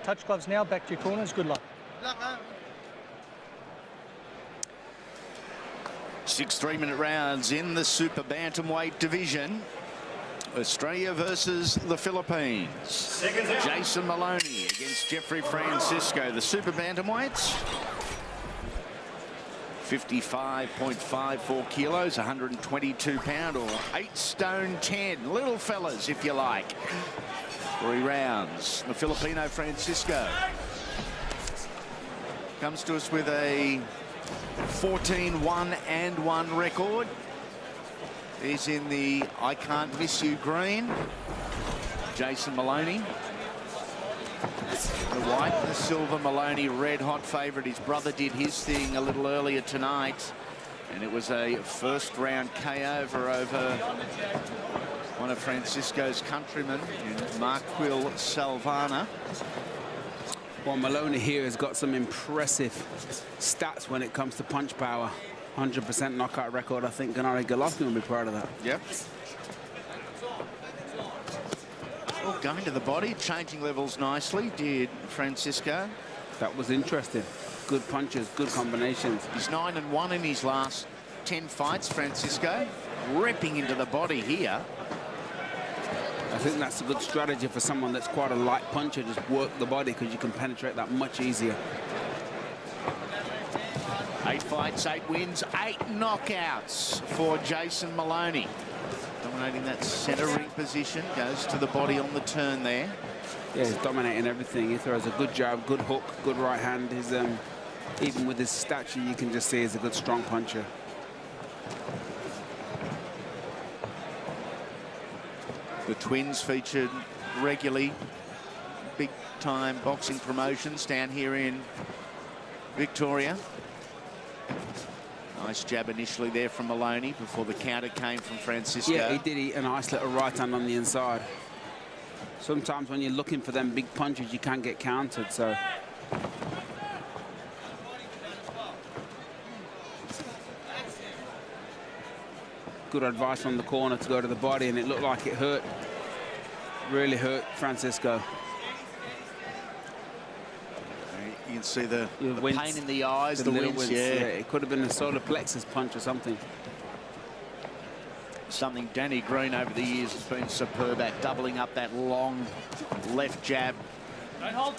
touch gloves now. Back to your corners. Good luck. 6 3-minute rounds in the super bantamweight division. Australia versus the Philippines. Jason Moloney against Jeffrey Francisco. The super bantamweights. 55.54 kilos, 122 pound, or 8 stone 10. Little fellas, if you like. 3 rounds. The Filipino Francisco comes to us with a 14-1-1 record. He's in the I Can't Miss You green. Jason Moloney. The white and the silver. Moloney, red hot favourite. His brother did his thing a little earlier tonight, and it was a first round KO over one of Francisco's countrymen, Marquil Salvana. Well, Moloney here has got some impressive stats when it comes to punch power. 100% knockout record. I think Gennady Golovkin will be proud of that. Yep. Well, going to the body, changing levels nicely, did Francisco. That was interesting. Good punches, good combinations. He's 9-1 in his last 10 fights, Francisco. Ripping into the body here. I think that's a good strategy for someone that's quite a light puncher. Just work the body, because you can penetrate that much easier. 8 fights, 8 wins, 8 knockouts for Jason Moloney. Dominating that centre ring position, goes to the body on the turn there. Yeah, he's dominating everything. He throws a good jab, good hook, good right hand. He's, even with his stature, you can just see he's a good, strong puncher. The twins featured regularly, big-time boxing promotions down here in Victoria. Nice jab initially there from Moloney before the counter came from Francisco. Yeah, he did eat a nice little right hand on the inside. Sometimes when you're looking for them big punches, you can get countered, so. Good advice from the corner to go to the body, and it looked like it hurt. Really hurt Francisco. You can see the pain in the eyes, the wince, yeah. It could have been a solar plexus punch or something. Something Danny Green over the years has been superb at, doubling up that long left jab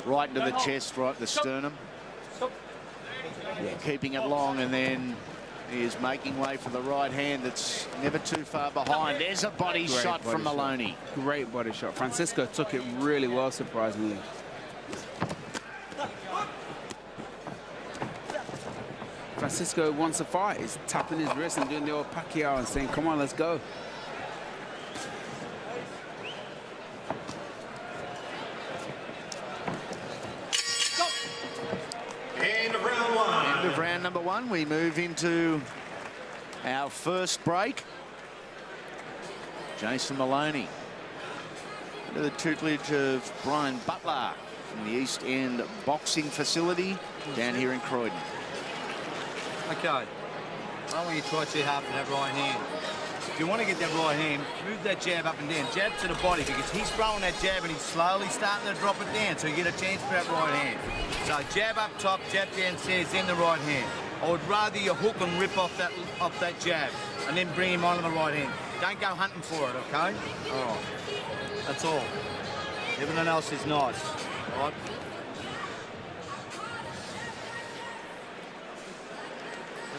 right into the chest, right to the sternum. Yeah, keeping it long, and then he is making way for the right hand that's never too far behind. There's a body shot from Moloney. Great body shot. Francisco took it really well, surprisingly. Francisco wants a fight. He's tapping his wrist and doing the old Pacquiao and saying, come on, let's go. End of round 1. End of round number 1. We move into our first break. Jason Moloney, under the tutelage of Brian Butler from the East End Boxing Facility down here in Croydon. Okay, I want you to try too hard for that right hand. If you want to get that right hand, move that jab up and down. Jab to the body, because he's throwing that jab and he's slowly starting to drop it down, so you get a chance for that right hand. So jab up top, jab downstairs, then the right hand. I would rather you hook and rip off that jab and then bring him on the right hand. Don't go hunting for it, okay? All right. That's all. Everything else is nice, all right?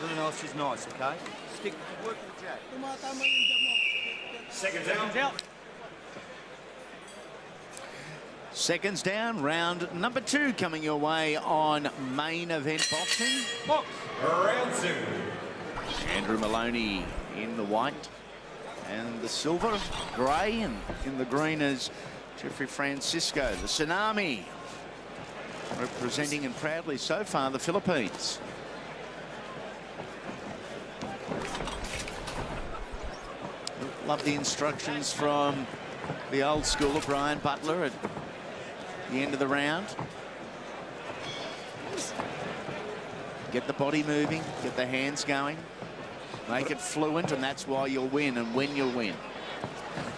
Everything else is nice, okay? Stick, work the jab. Seconds out. Seconds down, round number 2 coming your way on Main Event Boxing. Round 2. Andrew Moloney in the white and the silver, grey, and in the green is Jeffrey Francisco, the Tsunami, representing and proudly so far the Philippines. Love the instructions from the old school of Brian Butler at the end of the round. Get the body moving, get the hands going, make it fluent, and that's why you'll win and when you'll win.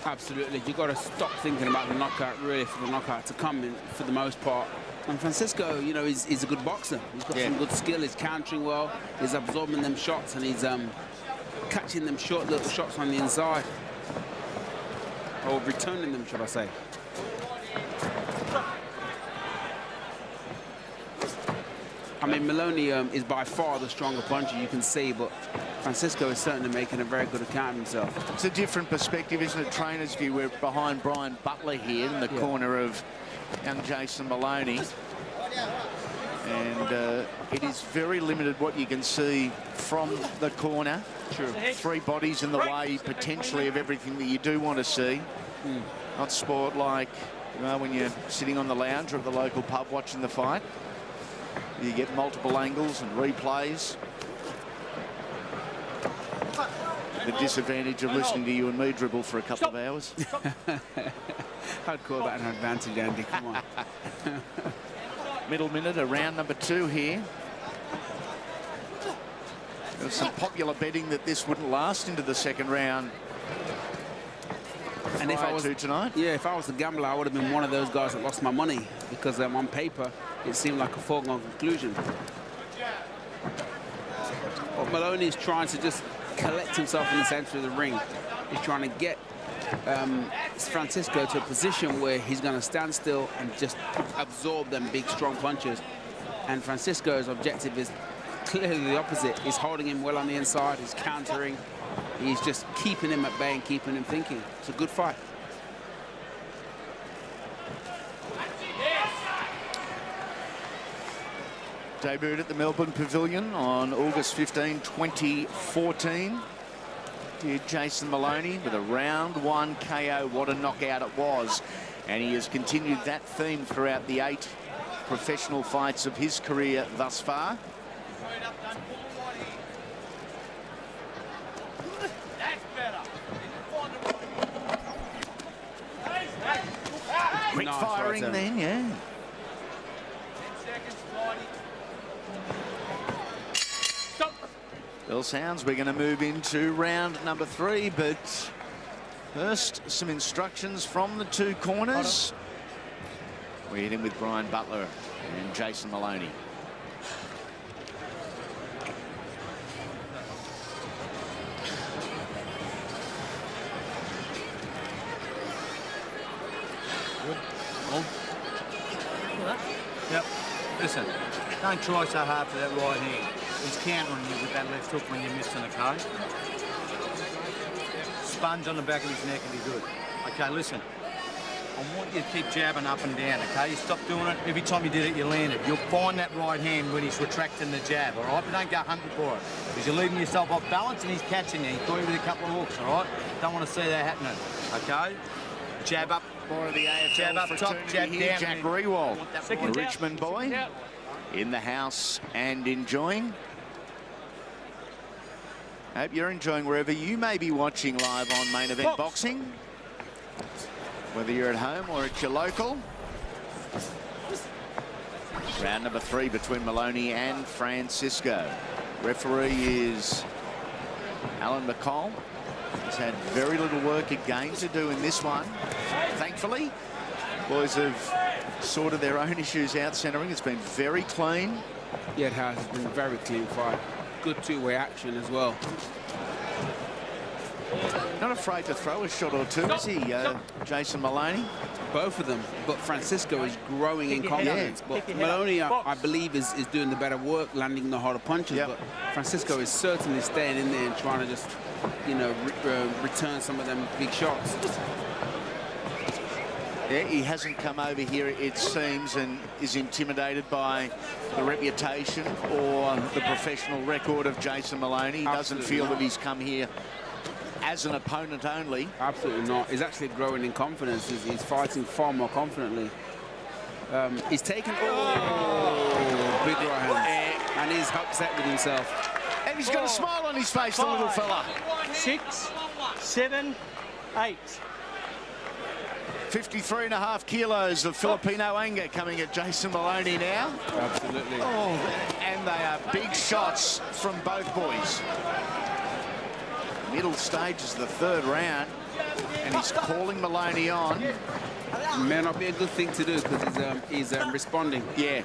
Absolutely. You've got to stop thinking about the knockout, really, for the knockout to come in, for the most part. And Francisco, you know, he's a good boxer. He's got some good skill. He's countering well. He's absorbing them shots, and he's catching them short little shots on the inside. Or returning them, should I say. I mean, Moloney is by far the stronger puncher, you can see, but Francisco is certainly making a very good account of himself. It's a different perspective, isn't it? Trainer's view. We're behind Brian Butler here in the corner of young Jason Moloney. And it is very limited what you can see from the corner. True. 3 bodies in the way, potentially, of everything that you do want to see. Not sport like, you know, when you're sitting on the lounge of the local pub watching the fight. You get multiple angles and replays. The disadvantage of listening to you and me dribble for a couple of hours. I'd call that an advantage, Andy. Come on. Middle minute of round number 2 here. There was some popular betting that this wouldn't last into the second round. And if I was tonight, if I was a gambler, I would have been one of those guys that lost my money, because on paper it seemed like a foregone conclusion. But Moloney is trying to just collect himself in the center of the ring. He's trying to get Francisco to a position where he's going to stand still and just absorb them big, strong punches. And Francisco's objective is clearly the opposite. He's holding him well on the inside. He's countering. He's just keeping him at bay and keeping him thinking. It's a good fight. debuted at the Melbourne Pavilion on August 15, 2014. Did Jason Moloney with a round 1 KO. What a knockout it was. And he has continued that theme throughout the 8 professional fights of his career thus far. Quick firing then, yeah. Bell sounds, we're going to move into round number 3, but first some instructions from the 2 corners. We're hitting with Brian Butler and Jason Moloney. Yep. Listen, don't try so hard for that right hand. He's countering you with that left hook when you're missing a cut. Sponge on the back of his neck and be good. Okay, listen. I want you to keep jabbing up and down, okay? You stop doing it. Every time you did it, you landed. You'll find that right hand when he's retracting the jab, all right? But don't go hunting for it. Because you're leaving yourself off balance and he's catching you. He caught you with a couple of hooks, all right? Don't want to see that happening, okay? Jab up. More of the AFL jab up top, jab here. down. Jack Rewald, the Richmond boy, in the house and enjoying. Hope you're enjoying wherever you may be watching live on Main Event Boxing. Whether you're at home or at your local. Round number 3 between Moloney and Francisco. Referee is Alan McCall. He's had very little work again to do in this one. Thankfully, boys have sorted their own issues out centering. It's been very clean. Yeah, it has. It's been a very clean fight. Good two-way action as well. Not afraid to throw a shot or two, is he, Jason Moloney? Both of them, but Francisco is growing in confidence. But Moloney, I believe, is doing the better work, landing the harder punches. But Francisco is certainly staying in there and trying to just, you know, return some of them big shots. Yeah, he hasn't come over here, it seems, and is intimidated by the reputation or the professional record of Jason Moloney. He doesn't feel that he's come here as an opponent only. Absolutely not. He's actually growing in confidence. He's fighting far more confidently. He's taken big right hand, and he's upset with himself. And he's got a smile on his face, the little fella. 6, 7, 8. 53.5 kilos of Filipino anger coming at Jason Moloney now. Absolutely. Oh, and they are big shots from both boys. Middle stage is the 3rd round, and he's calling Moloney on. may not be a good thing to do because he's responding. Yeah.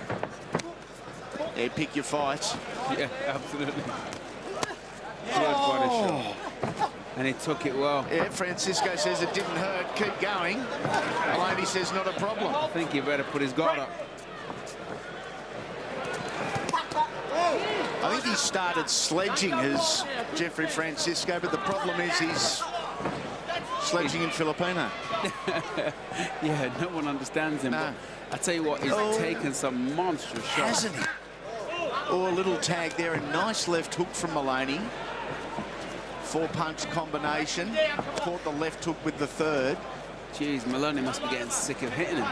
Yeah, pick your fights. Yeah, absolutely. Quite a shot. And he took it well. Yeah, Francisco says it didn't hurt. Keep going. Moloney says not a problem. I think he better put his guard up. I think he started sledging as Jeffrey Francisco, but the problem is he's sledging in Filipino. Yeah, no one understands him. No. But I tell you what, he's taken some monstrous shots. Hasn't he? Oh, a little tag there. A nice left hook from Moloney. 4-punch combination. Caught the left hook with the third. Jeez, Moloney must be getting sick of hitting him.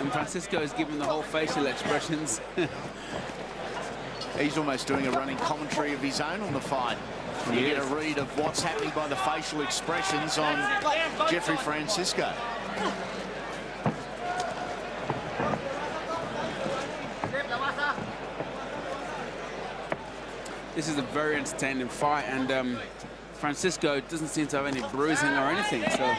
And Francisco is giving the whole facial expressions. He's almost doing a running commentary of his own on the fight. You get a read of what's happening by the facial expressions on Jeffrey Francisco. This is a very entertaining fight, and Francisco doesn't seem to have any bruising or anything, so...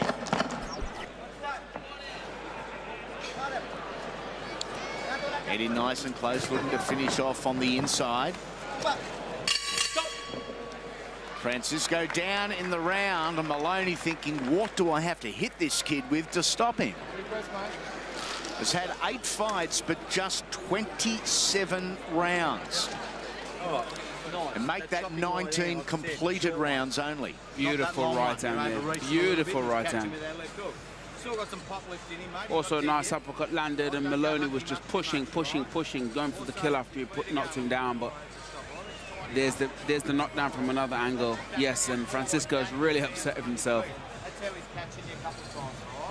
Heading nice and close, looking to finish off on the inside. Francisco down in the round, and Moloney thinking, what do I have to hit this kid with to stop him? Has had 8 fights, but just 27 rounds. And make that 19 completed rounds only. Beautiful right hand there. Beautiful right hand. Also a nice uppercut landed, and Moloney was just pushing, going for the kill after he knocked him down. But there's the knockdown from another angle. Yes, and Francisco's really upset with himself.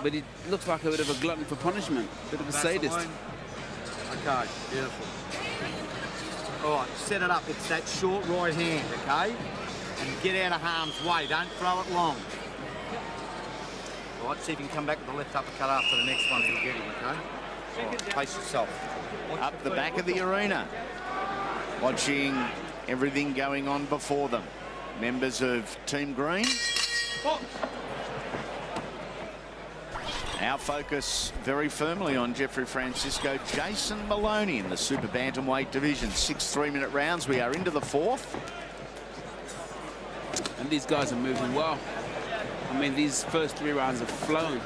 But he looks like a bit of a glutton for punishment, a bit of a sadist. Okay, beautiful. All right, set it up. It's that short right hand, okay? And get out of harm's way. Don't throw it long. All right, see if you can come back with the left uppercut after the next one. You'll get him, okay? All right, pace yourself. Up the back of the arena, watching everything going on before them. Members of Team Green. Our focus very firmly on Jeffrey Francisco. Jason Moloney in the super bantamweight division. 6 3-minute rounds. We are into the 4th. And these guys are moving well. I mean, these first 3 rounds have flown.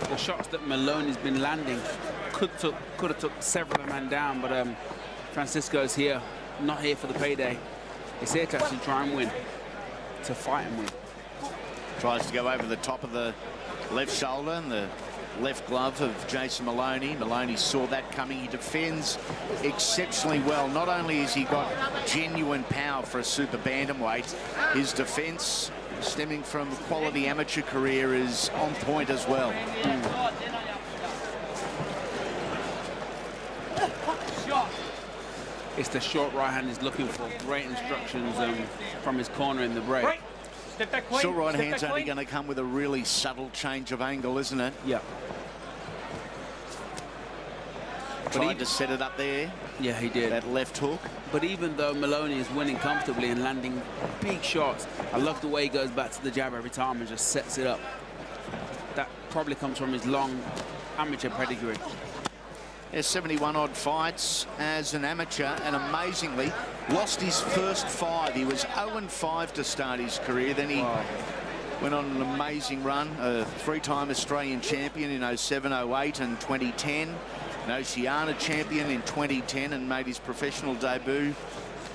The shots that Moloney's been landing could have took several men down, but Francisco's here, not here for the payday. He's here to actually try and win, to fight and win. Tries to go over the top of the left shoulder and the left glove of Jason Moloney. Moloney saw that coming. He defends exceptionally well. Not only has he got genuine power for a super bantamweight, his defense stemming from a quality amateur career is on point as well. It's the short right hand he's looking for. Great instructions from his corner in the break. Short right hand's only going to come with a really subtle change of angle, isn't it? Yeah. Tried to set it up there. Yeah, he did. That left hook. But even though Moloney is winning comfortably and landing big shots, I love the way he goes back to the jab every time and just sets it up. That probably comes from his long amateur pedigree. Yeah, 71 odd fights as an amateur, and amazingly lost his first 5. He was 0-5 to start his career. Then he went on an amazing run, a 3-time Australian champion in 07, 08 and 2010. An Oceania champion in 2010, and made his professional debut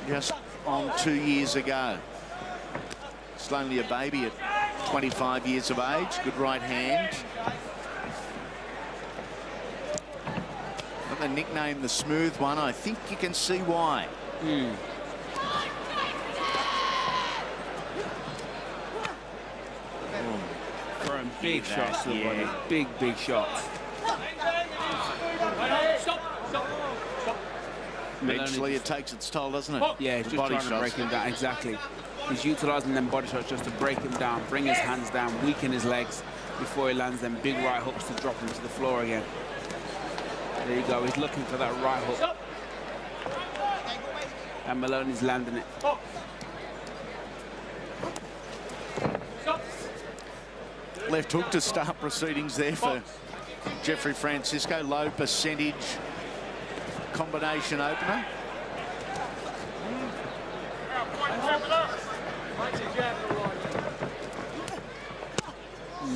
just on 2 years ago. Still only a baby at 25 years of age. Good right hand. Got the nickname the smooth one. I think you can see why. Throwing big shots to the body. Big shots. Eventually it takes its toll, doesn't it? Yeah, he's just body trying to break him down. Exactly. He's utilising them body shots just to break him down, bring his hands down, weaken his legs before he lands them big right hooks to drop him to the floor again. There you go. He's looking for that right hook. And Moloney's landing it. left hook to start proceedings there for Jeffrey Francisco. Low percentage combination opener.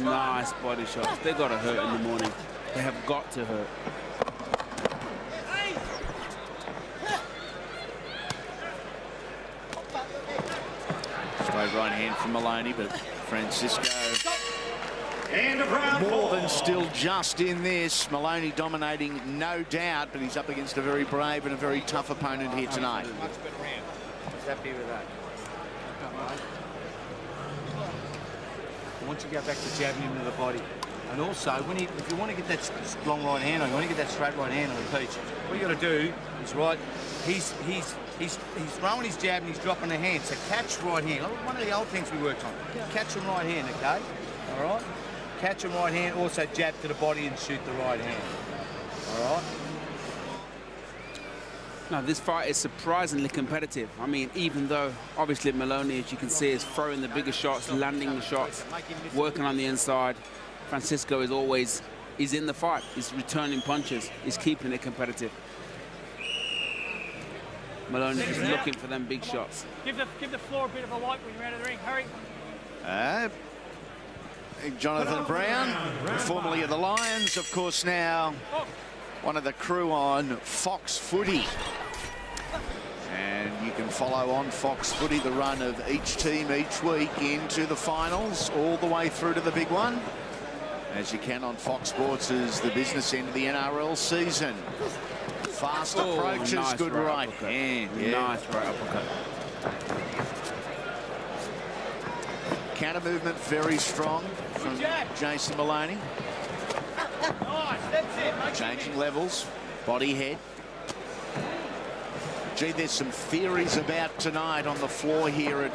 Nice body shots. They got to hurt in the morning. They have got to hurt. Straight right hand from Moloney, but Francisco End of round more 4. than still just in this. Moloney dominating, no doubt, but he's up against a very brave and a very tough opponent here tonight. Much better round. I was happy with that. Once you go back to jabbing him to the body. And also, if you want to get that long right hand on, you want to get that straight right hand on the peach, what you got to do is he's throwing his jab and he's dropping the hand. So catch right hand. One of the old things we worked on. Catch him right hand, okay? All right? Catch him right hand, also jab to the body and shoot the right hand. All right? Now, this fight is surprisingly competitive. I mean, even though, obviously, Moloney, as you can see, is throwing the bigger shots, landing the shots, working on the inside. Francisco is always, he's in the fight. He's returning punches. He's keeping it competitive. Moloney is looking for them big shots. Give the floor a bit of a wipe when you're out of the ring. Hurry. Jonathan Brown, formerly of the Lions, of course now one of the crew on Fox Footy. And you can follow on Fox Footy the run of each team each week into the finals, all the way through to the big one, as you can on Fox Sports as the business end of the NRL season. Fast approaches, nice good right hand. Yeah. Nice right uppercut. Counter movement very strong from Jason Moloney. Changing levels, body head. Gee, there's some theories about tonight on the floor here at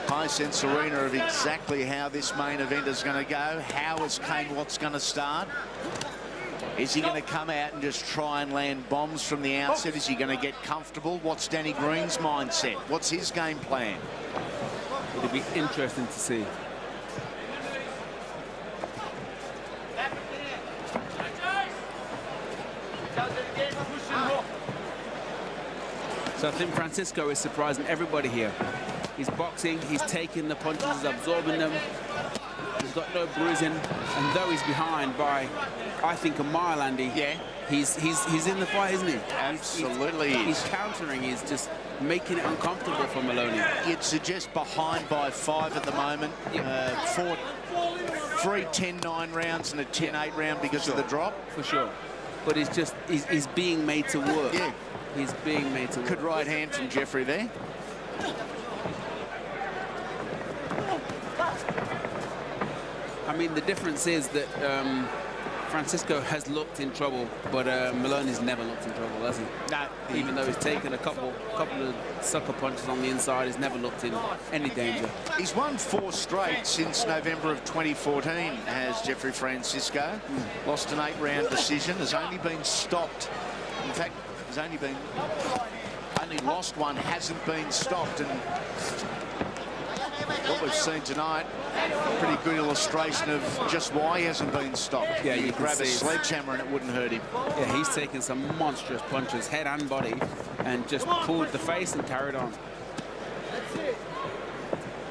Hisense Arena of exactly how this main event is going to go. How is Kane Watts going to start? Is he going to come out and just try and land bombs from the outset? Is he going to get comfortable? What's Danny Green's mindset? What's his game plan? It'll be interesting to see. So I think Francisco is surprising everybody here. He's boxing, he's taking the punches, he's absorbing them. He's got no bruising, and though he's behind by, I think, a mile, Andy. Yeah. He's in the fight, isn't he? Absolutely. He's countering. He's just making it uncomfortable for Moloney. You'd suggest behind by 5 at the moment. Fought 3 10-9 rounds and a 10-8 round because of the drop. For sure. But he's being made to work. Yeah. He's being made to work. Good right hand from Jeffrey there. I mean, the difference is that Francisco has looked in trouble, but Moloney's never looked in trouble, has he? No. Even though he's taken a couple of sucker punches on the inside, he's never looked in any danger. He's won 4 straight since November of 2014, has Jeffrey Francisco. Lost an 8-round decision, has only been stopped. In fact, has only lost one, hasn't been stopped. And what we've seen tonight, a pretty good illustration of just why he hasn't been stopped. Yeah, you grab a sledgehammer and it wouldn't hurt him. Yeah, he's taken some monstrous punches, head and body, and just pulled the face and carried on.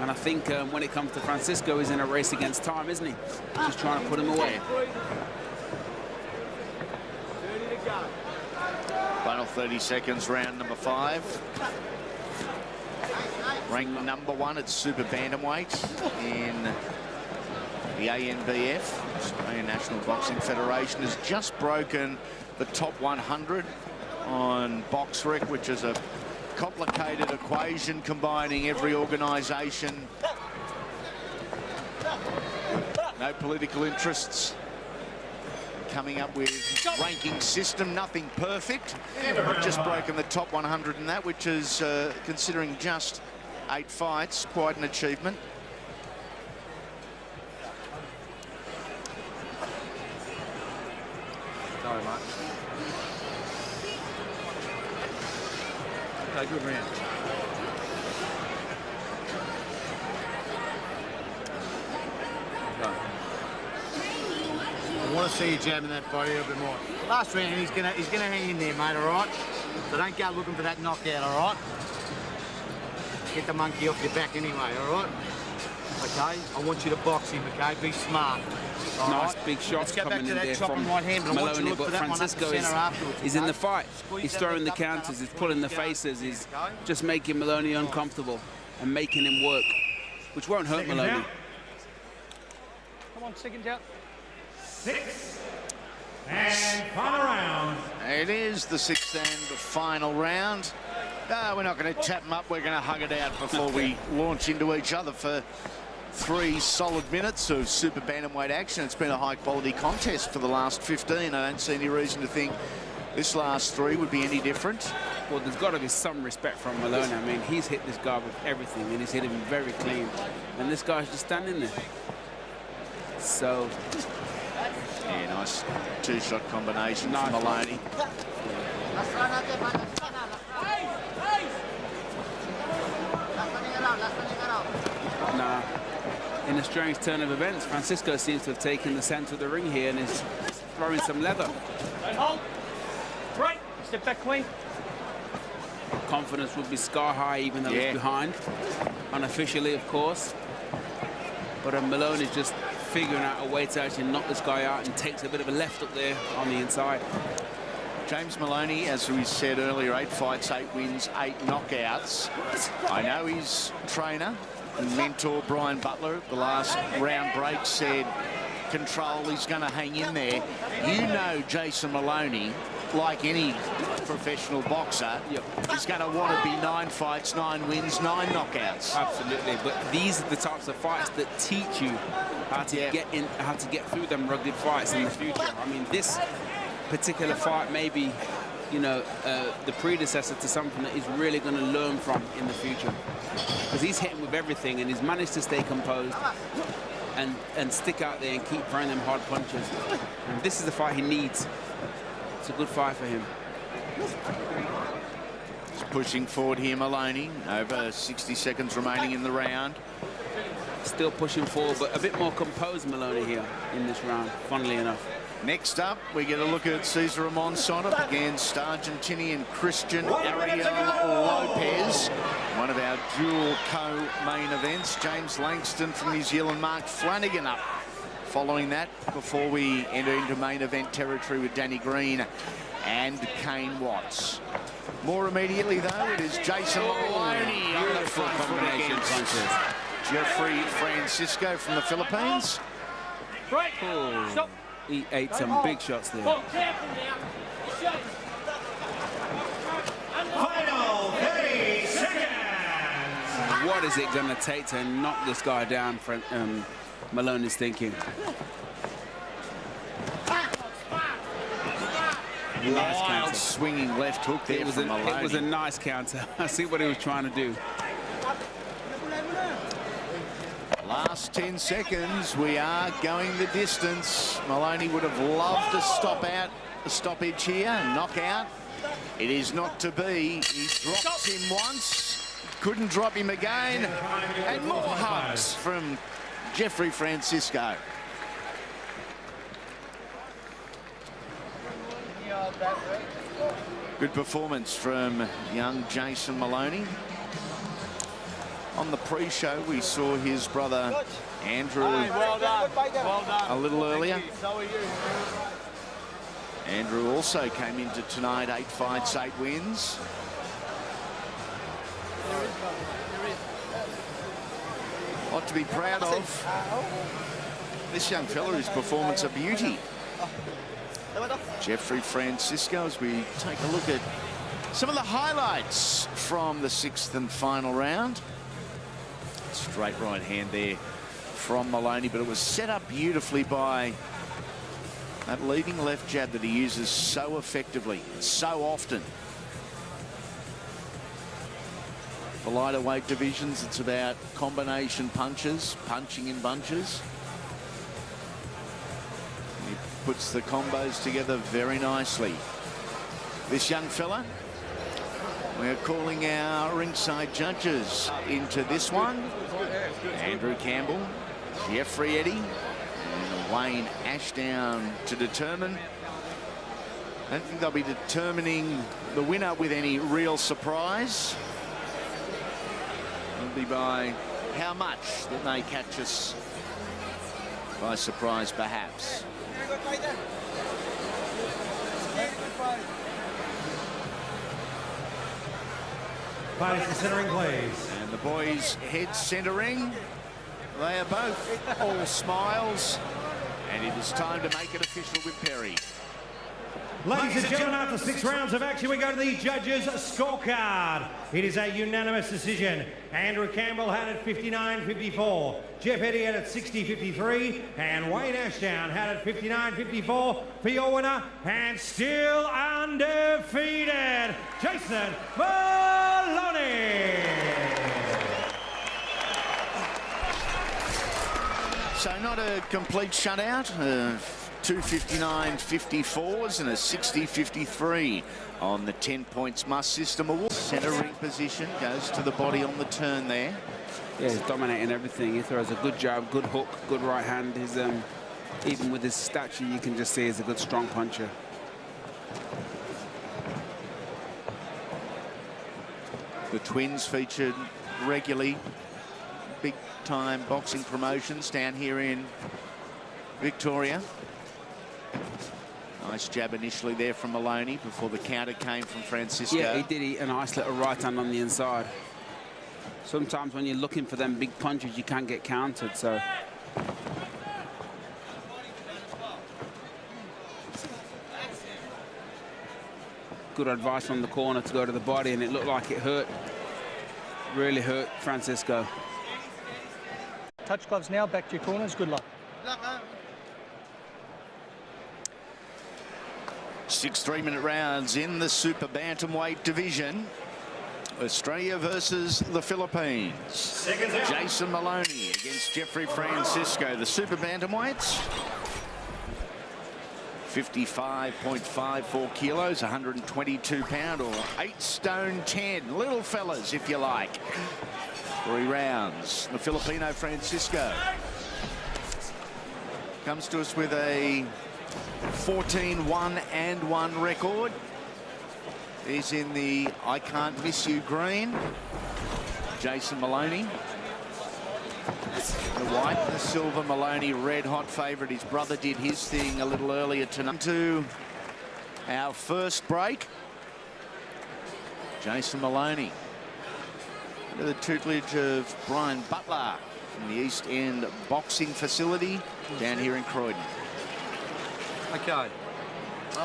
And I think when it comes to Francisco, he's in a race against time, isn't he? Just trying to put him away. Final 30 seconds, round number 5. Ranked number 1 at super bantamweight in the ANBF, Australian National Boxing Federation, has just broken the top 100 on BoxRec, which is a complicated equation combining every organisation. No political interests. Coming up with ranking system, nothing perfect. Just broken the top 100 in that, which is, considering just 8 fights, quite an achievement. Sorry, mate. Okay, good round. No. to see you jamming that body a little bit more. Last round, he's gonna hang in there, mate. All right. So don't go looking for that knockout. All right. Get the monkey off your back anyway. All right. Okay. I want you to box him. Okay. Be smart. Nice big shots coming in there from Moloney, but Francisco is in the fight. He's throwing the counters, he's pulling the faces, he's just making Moloney uncomfortable and making him work, which won't hurt Moloney. Come on, seconds out. 6th and final round. It is the 6th and final round. No, we're not going to tap them up. We're going to hug it out before we launch into each other for 3 solid minutes of super bantamweight action. It's been a high-quality contest for the last 15. I don't see any reason to think this last 3 would be any different. Well, there's got to be some respect from Moloney. I mean, he's hit this guy with everything, and he's hit him very clean. And this guy's just standing there. So... yeah, nice 2-shot combination from Moloney. Nah. In a strange turn of events, Francisco seems to have taken the centre of the ring here and is throwing some leather. Hold. Right. Step back clean. Confidence would be sky high even though he's behind. Unofficially, of course. But Moloney's just figuring out a way to actually knock this guy out and takes a bit of a left up there on the inside. James Moloney, as we said earlier, 8 fights, 8 wins, 8 knockouts. I know his trainer and mentor, Brian Butler, at the last round break said, control, he's going to hang in there. You know Jason Moloney, like any professional boxer, is going to want to be 9 fights, 9 wins, 9 knockouts. Absolutely, but these are the types of fights that teach you how to get through them rugged fights in the future. I mean, this particular fight may be, you know, the predecessor to something that he's really going to learn from in the future, because he's hitting with everything and he's managed to stay composed and stick out there and keep throwing them hard punches. And this is the fight he needs. It's a good fight for him. He's pushing forward here, Moloney. Over 60 seconds remaining in the round. Still pushing forward, but a bit more composed Moloney here in this round, funnily enough. Next up, we get a look at Cesar Ramon Sonnet against Argentinian Christian Ariel Lopez. One of our dual co-main events. James Langston from New Zealand, Mark Flanagan up following that before we enter into main event territory with Danny Green and Kane Watts. More immediately, though, it is Jason Moloney on the front foot against Jeffrey Francisco from the Philippines. Right. Stop. He ate some big shots there. Final 30 seconds. What is it going to take to knock this guy down? Moloney's thinking. Nice counter. Swinging left hook there from Moloney. It was a nice counter. I see what he was trying to do. Last 10 seconds, we are going the distance. Moloney would have loved to stop out the stoppage here, knock out. It is not to be. He drops him once, couldn't drop him again, and more hugs from Jeffrey Francisco. Good performance from young Jason Moloney. On the pre-show, we saw his brother Andrew a little earlier. Andrew also came into tonight, 8 fights, 8 wins. A lot to be proud of. This young fella, his performance a beauty. Jeffrey Francisco, as we take a look at some of the highlights from the 6th and final round. Straight right hand there from Moloney, but it was set up beautifully by that leading left jab that he uses so effectively, so often. For lighter weight divisions, it's about combination punches, punching in bunches. He puts the combos together very nicely. This young fella, we're calling our ringside judges into this one. Andrew Campbell, Jeffrey Eddy, and Wayne Ashdown to determine. I don't think they'll be determining the winner with any real surprise. It'll be by how much that may catch us by surprise, perhaps. Fighters considering, please. And the boys head centering. They are both all smiles. And it is time to make it official with Perry. Ladies and gentlemen, after 6 rounds of action, we go to the judges' scorecard. It is a unanimous decision. Andrew Campbell had it 59-54. Jeff Eddy had it 60-53. And Wayne Ashdown had it 59-54 for your winner. And still undefeated, Jason Moloney. So not a complete shutout. 2:59.54s and a 60.53 on the 10 points must system award. Centering position goes to the body on the turn there. Yeah, he's dominating everything. He throws a good jab, good hook, good right hand. He's even with his stature, you can just see he's a good strong puncher. The twins featured regularly, big time boxing promotions down here in Victoria. Nice jab initially there from Moloney before the counter came from Francisco. Yeah, he did eat a nice little right hand on the inside. Sometimes when you're looking for them big punches, you can't get countered, so. Good advice from the corner to go to the body, and it looked like it hurt. Really hurt Francisco. Touch gloves now, back to your corners. Good luck. 6 3-minute rounds in the super bantamweight division. Australia versus the Philippines. Jason Moloney against Jeffrey Francisco. The super bantamweights. 55.54 kilos, 122 pound, or 8 stone 10. Little fellas, if you like. 3 rounds. The Filipino Francisco comes to us with a 14-1-1 record. He's in the I can't miss you green. Jason Moloney. The white and the silver. Moloney, red hot favourite. His brother did his thing a little earlier tonight. To our first break. Jason Moloney, under the tutelage of Brian Butler from the East End Boxing Facility down here in Croydon. Okay, I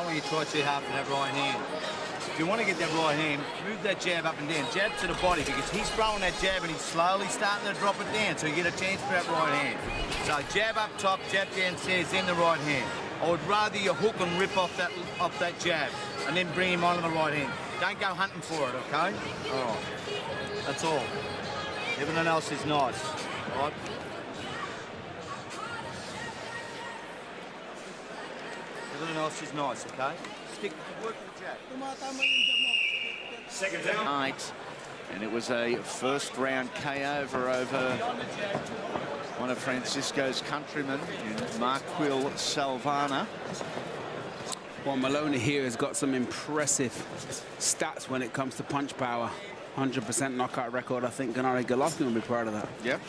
want you to try too hard for that right hand. If you want to get that right hand, move that jab up and down. Jab to the body, because he's throwing that jab and he's slowly starting to drop it down, so you get a chance for that right hand. So jab up top, jab downstairs, then the right hand. I would rather you hook and rip off that jab and then bring him on the right hand. Don't go hunting for it, okay? All right. That's all. Everything else is nice. All right? Everything else is nice, okay? Stick, work with the jab. Second down. Night, and it was a first round KO over one of Francisco's countrymen, Marquil Salvana. Well, Moloney here has got some impressive stats when it comes to punch power. 100% knockout record. I think Gennady Golovkin will be proud of that. Yep.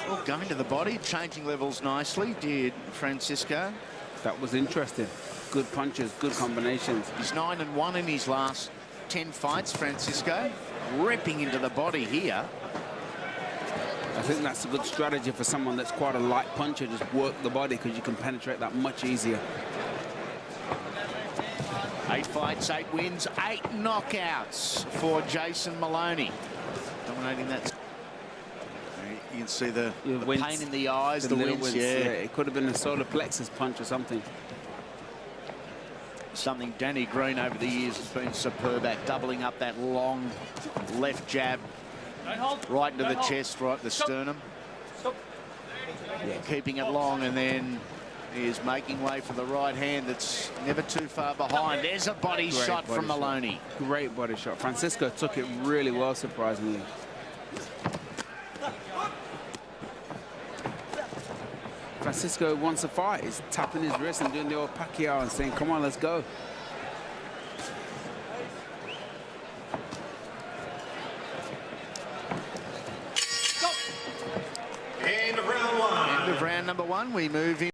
Well, going to the body, changing levels nicely, did Francisco. That was interesting. Good punches, good combinations. He's 9-1 in his last 10 fights, Francisco. Ripping into the body here. I think that's a good strategy for someone that's quite a light puncher. Just work the body, because you can penetrate that much easier. 8 fights, 8 wins, 8 knockouts for Jason Moloney. Dominating that. You can see the pain in the eyes, the wince, yeah. It could have been a solar plexus punch or something. Something Danny Green over the years has been superb at, doubling up that long left jab right into the chest, right the sternum. Yeah, keeping it long, and then he is making way for the right hand that's never too far behind. There's a body shot from Moloney. Great body shot. Francisco took it really well, surprisingly. Francisco wants to fight. He's tapping his wrist and doing the old Pacquiao and saying, come on, let's go. End of round one. End of round number one. We move in.